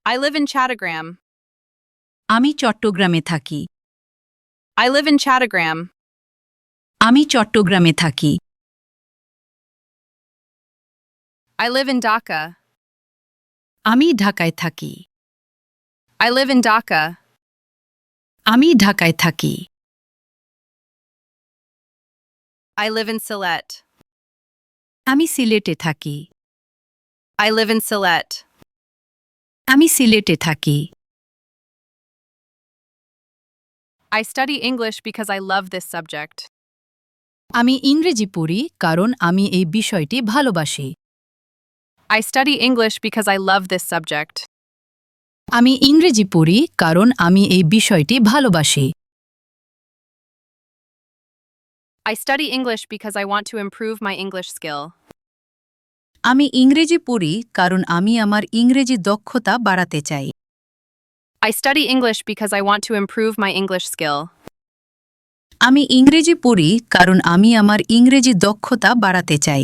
I live in Chattogram. আমি চট্টগ্রামে থাকি। I live in Chattogram. আমি চট্টগ্রামে থাকি। I live in Dhaka. আমি ঢাকায় থাকি। I live in Dhaka. আমি ঢাকায় থাকি। I live in Sylhet. আমি সিলেটে থাকি। I live in Sylhet. আমি সিলেটে থাকি। I study English because I love this subject. আমি ইংরেজি পড়ি কারণ আমি এই বিষয়টি ভালোবাসি। I study English because I love this subject. আমি ইংরেজি পড়ি কারণ আমি এই বিষয়টি ভালোবাসি। I study English because I want to improve my English skill. আমি ইংরেজি পড়ি কারণ আমি আমার ইংরেজি দক্ষতা বাড়াতে চাই। I study English because I want to improve my English skill. আমি ইংরেজি পড়ি কারণ আমি আমার ইংরেজি দক্ষতা বাড়াতে চাই।